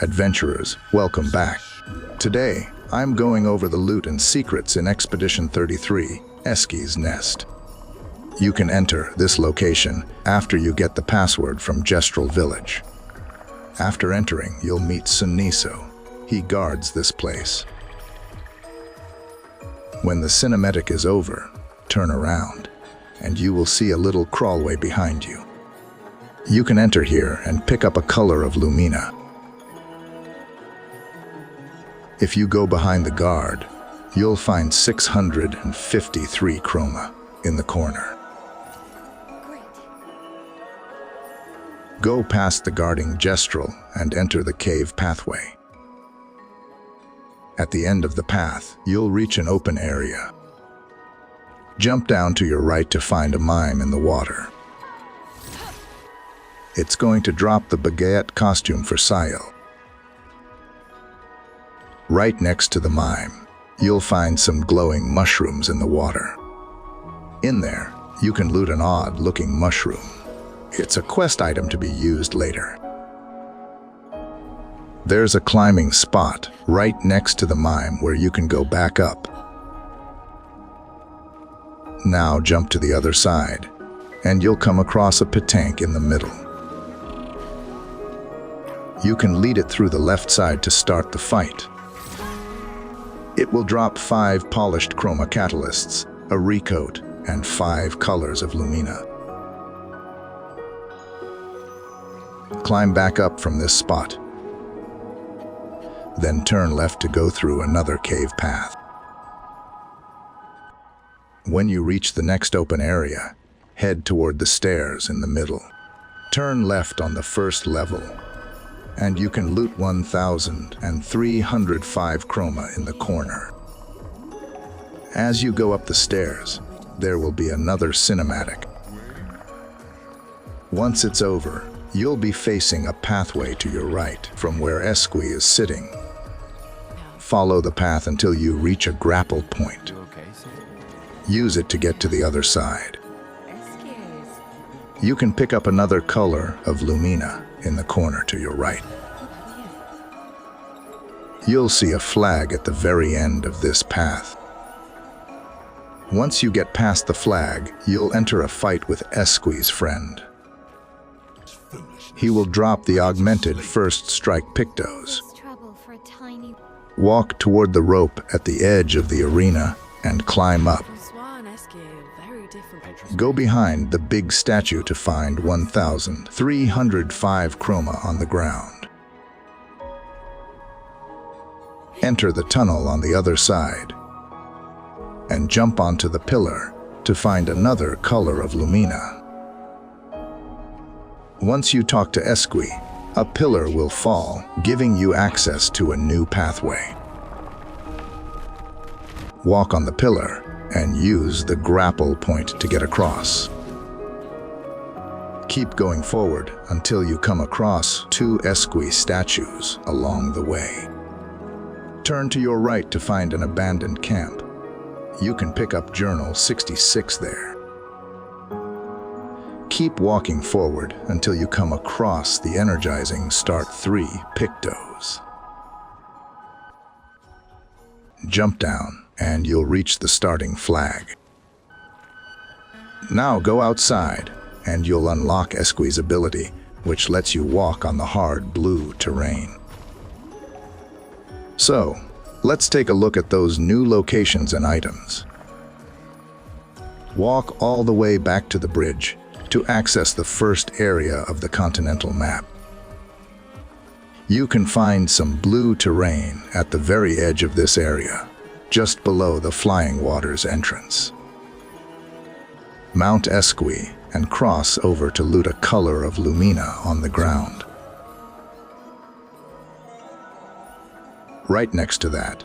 adventurers, welcome back. Today, I'm going over the loot and secrets in Expedition 33, Esquie's Nest. You can enter this location after you get the password from Gestural Village. After entering, you'll meet Suniso. He guards this place. When the cinematic is over, turn around, and you will see a little crawlway behind you. You can enter here and pick up a color of Lumina. If you go behind the guard, you'll find 653 chroma in the corner. Go past the guarding Gestural and enter the cave pathway. At the end of the path, you'll reach an open area. Jump down to your right to find a mime in the water. It's going to drop the Baguette costume for Sciel. Right next to the mime, you'll find some glowing mushrooms in the water. In there, you can loot an odd-looking mushroom. It's a quest item to be used later. There's a climbing spot right next to the mime where you can go back up. Now jump to the other side, and you'll come across a petanque in the middle. You can lead it through the left side to start the fight. It will drop 5 polished chroma catalysts, a recoat, and 5 colors of Lumina. Climb back up from this spot. Then turn left to go through another cave path. When you reach the next open area, head toward the stairs in the middle. Turn left on the first level, and you can loot 1,305 chroma in the corner. As you go up the stairs, there will be another cinematic. Once it's over, you'll be facing a pathway to your right from where Esquie is sitting. Follow the path until you reach a grapple point. Use it to get to the other side. You can pick up another color of Lumina in the corner to your right. You'll see a flag at the very end of this path. Once you get past the flag, you'll enter a fight with Esquie's friend. He will drop the Augmented first strike Pictos. Walk toward the rope at the edge of the arena and climb up. Go behind the big statue to find 1,305 chroma on the ground. Enter the tunnel on the other side and jump onto the pillar to find another color of Lumina. Once you talk to Esquie, a pillar will fall, giving you access to a new pathway. Walk on the pillar and use the grapple point to get across. Keep going forward until you come across 2 Esquie statues along the way. Turn to your right to find an abandoned camp. You can pick up Journal 66 there. Keep walking forward until you come across the Energizing Start 3 Pictos. Jump down and you'll reach the starting flag. Now go outside and you'll unlock Esquie's ability, which lets you walk on the hard blue terrain. So, let's take a look at those new locations and items. Walk all the way back to the bridge to access the first area of the continental map. You can find some blue terrain at the very edge of this area, just below the Flying Waters entrance. Mount Esquie and cross over to loot a color of Lumina on the ground. Right next to that,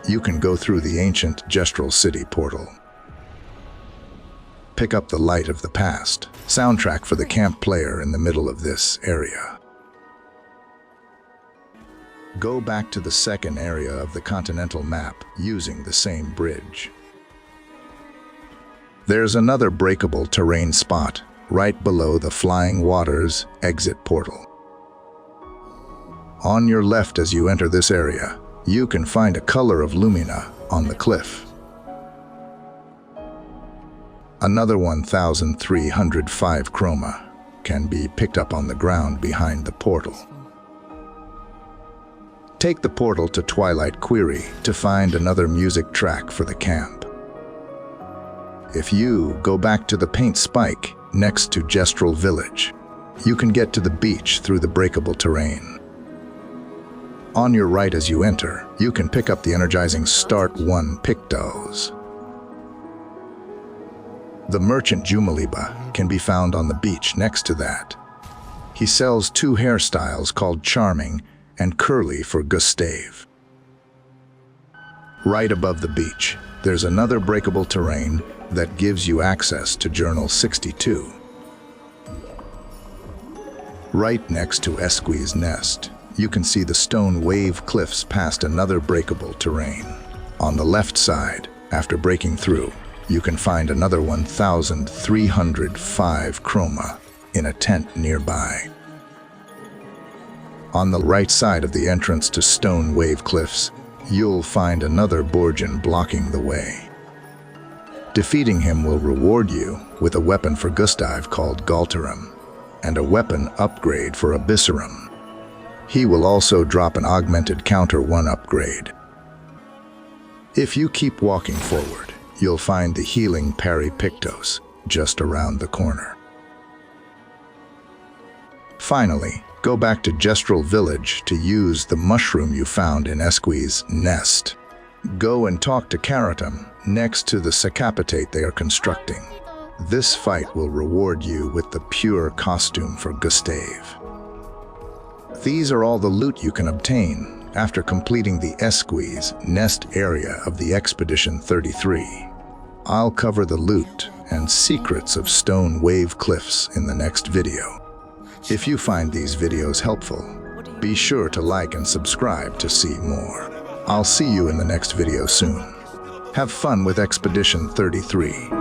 you can go through the ancient Gestural City portal. Pick up the Light of the Past, soundtrack for the camp player in the middle of this area. Go back to the second area of the continental map using the same bridge. There's another breakable terrain spot right below the Flying Waters exit portal. On your left as you enter this area, you can find a color of lumina on the cliff. Another 1305 chroma can be picked up on the ground behind the portal. Take the portal to Twilight Quarry to find another music track for the camp. If you go back to the paint spike next to Gestural Village, you can get to the beach through the breakable terrain. On your right as you enter, you can pick up the Energizing Start 1 Pictos. The merchant Jumaliba can be found on the beach next to that. He sells 2 hairstyles called Charming and Curly for Gustave. Right above the beach, there's another breakable terrain that gives you access to Journal 62. Right next to Esquie's nest, you can see the stone wave cliffs past another breakable terrain. On the left side, after breaking through, you can find another 1305 chroma in a tent nearby. On the right side of the entrance to Stone Wave Cliffs, you'll find another Borgian blocking the way. Defeating him will reward you with a weapon for Gustave called Gaulteram and a weapon upgrade for Abysseram. He will also drop an Augmented Counter 1 upgrade. If you keep walking forward, you'll find the healing Parry Pictos just around the corner. Finally, go back to Gestural Village to use the mushroom you found in Esquie's nest. Go and talk to Gaulteram next to the Scapitate they are constructing. This fight will reward you with the pure costume for Gustave. These are all the loot you can obtain after completing the Esquie's nest area of the Expedition 33. I'll cover the loot and secrets of Stone Wave Cliffs in the next video. If you find these videos helpful, be sure to like and subscribe to see more. I'll see you in the next video soon. Have fun with Expedition 33.